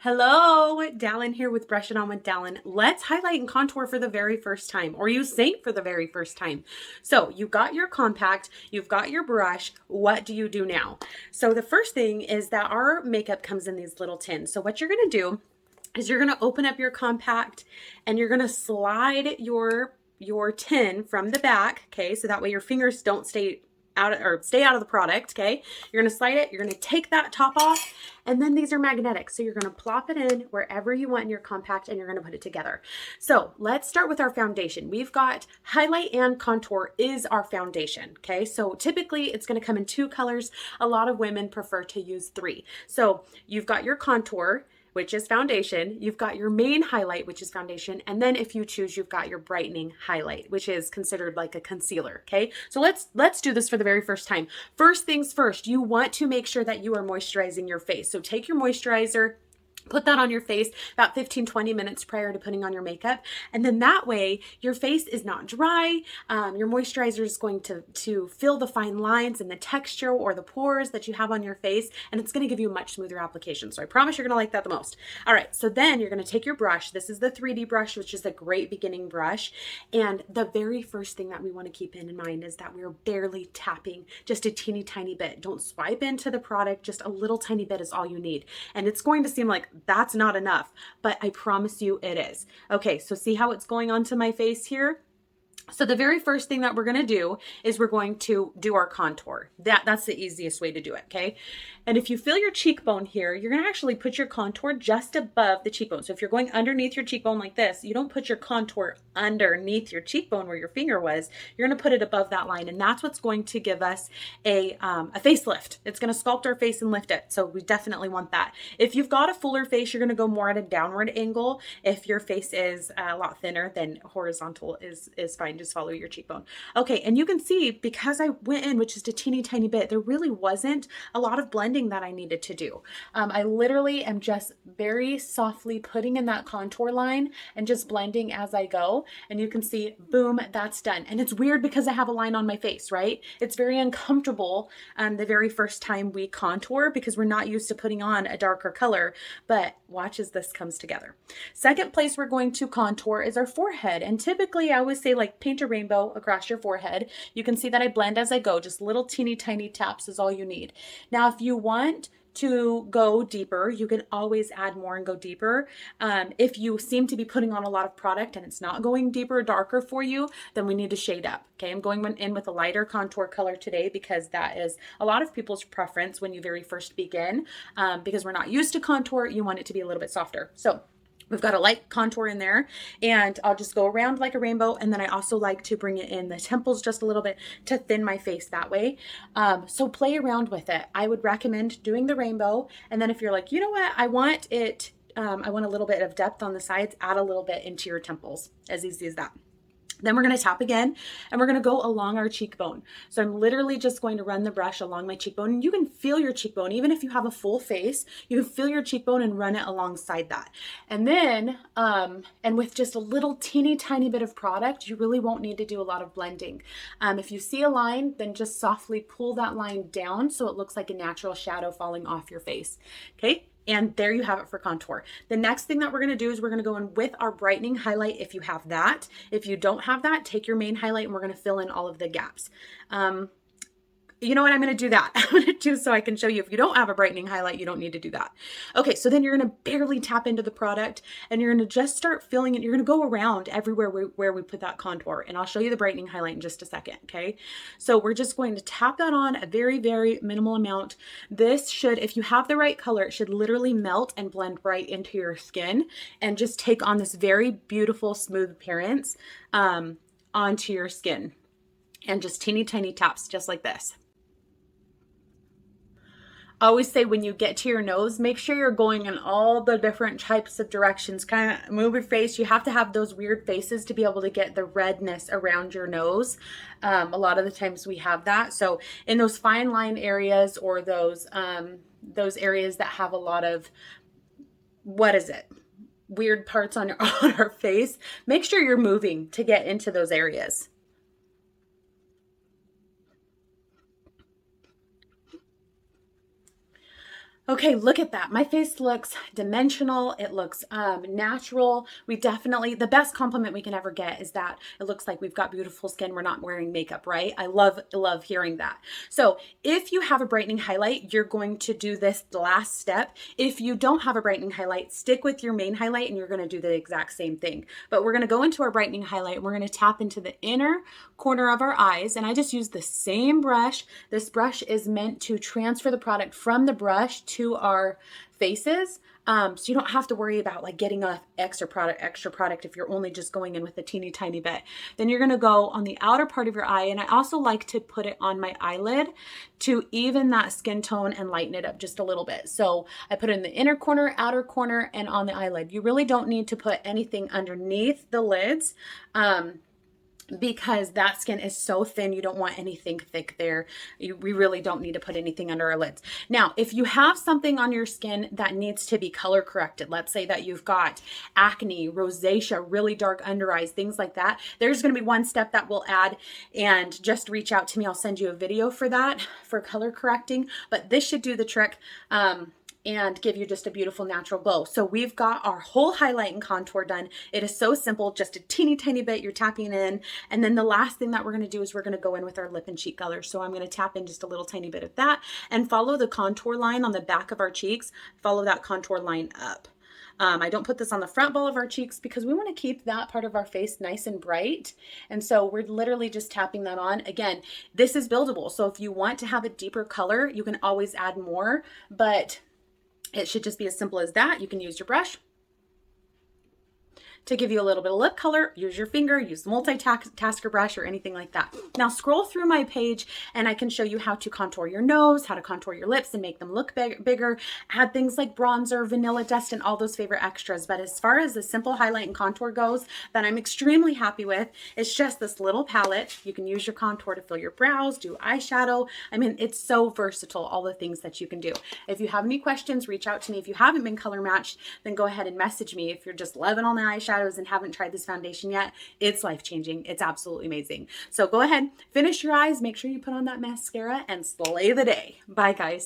Hello, Dallin here with Brush It On with Dallin. Let's highlight and contour for the very first time, or use SEINT for the very first time. So you've got your compact, you've got your brush. What do you do now? So the first thing is that our makeup comes in these little tins. So what you're gonna do is you're gonna open up your compact and you're gonna slide your tin from the back, okay? So that way your fingers don't stay out of the product, okay? You're gonna slide it, you're gonna take that top off, and then these are magnetic. So you're gonna plop it in wherever you want in your compact and you're gonna put it together. So let's start with our foundation. We've got highlight and contour is our foundation, okay? So typically it's gonna come in two colors. A lot of women prefer to use three. So you've got your contour, which is foundation. You've got your main highlight, which is foundation. And then if you choose, you've got your brightening highlight, which is considered like a concealer, okay? So let's do this for the very first time. First things first, you want to make sure that you are moisturizing your face. So take your moisturizer, put that on your face about 15-20 minutes prior to putting on your makeup. And then that way your face is not dry. Your moisturizer is going to fill the fine lines and the texture or the pores that you have on your face. And it's going to give you a much smoother application. So I promise you're going to like that the most. All right. So then you're going to take your brush. This is the 3D brush, which is a great beginning brush. And the very first thing that we want to keep in mind is that we're barely tapping just a teeny tiny bit. Don't swipe into the product. Just a little tiny bit is all you need. And it's going to seem like that's not enough, but I promise you it is. Okay, so see how it's going onto my face here? So the very first thing that we're going to do is we're going to do our contour. That's the easiest way to do it, okay? And if you feel your cheekbone here, you're going to actually put your contour just above the cheekbone. So if you're going underneath your cheekbone like this, you don't put your contour underneath your cheekbone where your finger was. You're going to put it above that line, and that's what's going to give us a facelift. It's going to sculpt our face and lift it. So we definitely want that. If you've got a fuller face, you're going to go more at a downward angle. If your face is a lot thinner, then horizontal is fine. Just follow your cheekbone. Okay, and you can see because I went in with just a teeny tiny bit, there really wasn't a lot of blending that I needed to do. I literally am just very softly putting in that contour line and just blending as I go. And you can see, boom, that's done. And it's weird because I have a line on my face, right? It's very uncomfortable the very first time we contour because we're not used to putting on a darker color, but watch as this comes together. Second place we're going to contour is our forehead. And typically I always say like paint a rainbow across your forehead. You can see that I blend as I go, just little teeny tiny taps is all you need. Now, if you want to go deeper, you can always add more and go deeper. If you seem to be putting on a lot of product and it's not going deeper or darker for you, then we need to shade up. Okay, I'm going in with a lighter contour color today because that is a lot of people's preference when you very first begin. Because we're not used to contour, you want it to be a little bit softer. So we've got a light contour in there, and I'll just go around like a rainbow. And then I also like to bring it in the temples just a little bit to thin my face that way. So play around with it. I would recommend doing the rainbow. And then if you're like, you know what, I want a little bit of depth on the sides, add a little bit into your temples. As easy as that. Then we're going to tap again and we're going to go along our cheekbone. So I'm literally just going to run the brush along my cheekbone, and you can feel your cheekbone. Even if you have a full face, you can feel your cheekbone and run it alongside that. And then, and with just a little teeny tiny bit of product, you really won't need to do a lot of blending. If you see a line, then just softly pull that line down so it looks like a natural shadow falling off your face. Okay. And there you have it for contour. The next thing that we're going to do is we're going to go in with our brightening highlight if you have that. If you don't have that, take your main highlight and we're going to fill in all of the gaps. You know what? I'm going to do that. I'm going to do so I can show you. If you don't have a brightening highlight, you don't need to do that. Okay, so then you're going to barely tap into the product and you're going to just start filling it. You're going to go around everywhere where we put that contour, and I'll show you the brightening highlight in just a second, okay? So we're just going to tap that on a very, very minimal amount. This should, if you have the right color, it should literally melt and blend right into your skin and just take on this very beautiful, smooth appearance onto your skin. And just teeny tiny taps just like this. I always say when you get to your nose, make sure you're going in all the different types of directions. Kind of move your face. You have to have those weird faces to be able to get the redness around your nose. A lot of the times we have that. So in those fine line areas or those areas that have a lot of, weird parts on our face, make sure you're moving to get into those areas. Okay, look at that. My face looks dimensional. It looks natural. The best compliment we can ever get is that it looks like we've got beautiful skin. We're not wearing makeup, right? I love hearing that. So if you have a brightening highlight, you're going to do this last step. If you don't have a brightening highlight, stick with your main highlight and you're going to do the exact same thing. But we're going to go into our brightening highlight and we're going to tap into the inner corner of our eyes. And I just use the same brush. This brush is meant to transfer the product from the brush to our faces. So you don't have to worry about like getting a extra product if you're only just going in with a teeny tiny bit. Then you're going to go on the outer part of your eye. And I also like to put it on my eyelid to even that skin tone and lighten it up just a little bit. So I put it in the inner corner, outer corner, and on the eyelid. You really don't need to put anything underneath the lids. Because that skin is so thin, you don't want anything thick there. We really don't need to put anything under our lids. Now, if you have something on your skin that needs to be color corrected, let's say that you've got acne, rosacea, really dark under eyes, things like that, there's going to be one step that we'll add, and just reach out to me. I'll send you a video for that, for color correcting, but this should do the trick. And give you just a beautiful natural glow. So we've got our whole highlight and contour done. It is so simple, just a teeny tiny bit you're tapping in. And then the last thing that we're gonna do is we're gonna go in with our lip and cheek color. So I'm gonna tap in just a little tiny bit of that and follow the contour line on the back of our cheeks. Follow that contour line up. I don't put this on the front ball of our cheeks because we want to keep that part of our face nice and bright. And so we're literally just tapping that on. Again, this is buildable. So if you want to have a deeper color, you can always add more, but it should just be as simple as that. You can use your brush to give you a little bit of lip color. Use your finger, use the multitasker brush or anything like that. Now scroll through my page and I can show you how to contour your nose, how to contour your lips and make them look bigger, add things like bronzer, vanilla dust, and all those favorite extras. But as far as the simple highlight and contour goes, that I'm extremely happy with, it's just this little palette. You can use your contour to fill your brows, do eyeshadow. I mean, it's so versatile, all the things that you can do. If you have any questions, reach out to me. If you haven't been color matched, then go ahead and message me. If you're just loving all the eyeshadow and haven't tried this foundation yet, it's life-changing. It's absolutely amazing. So go ahead, finish your eyes, make sure you put on that mascara and slay the day. Bye guys.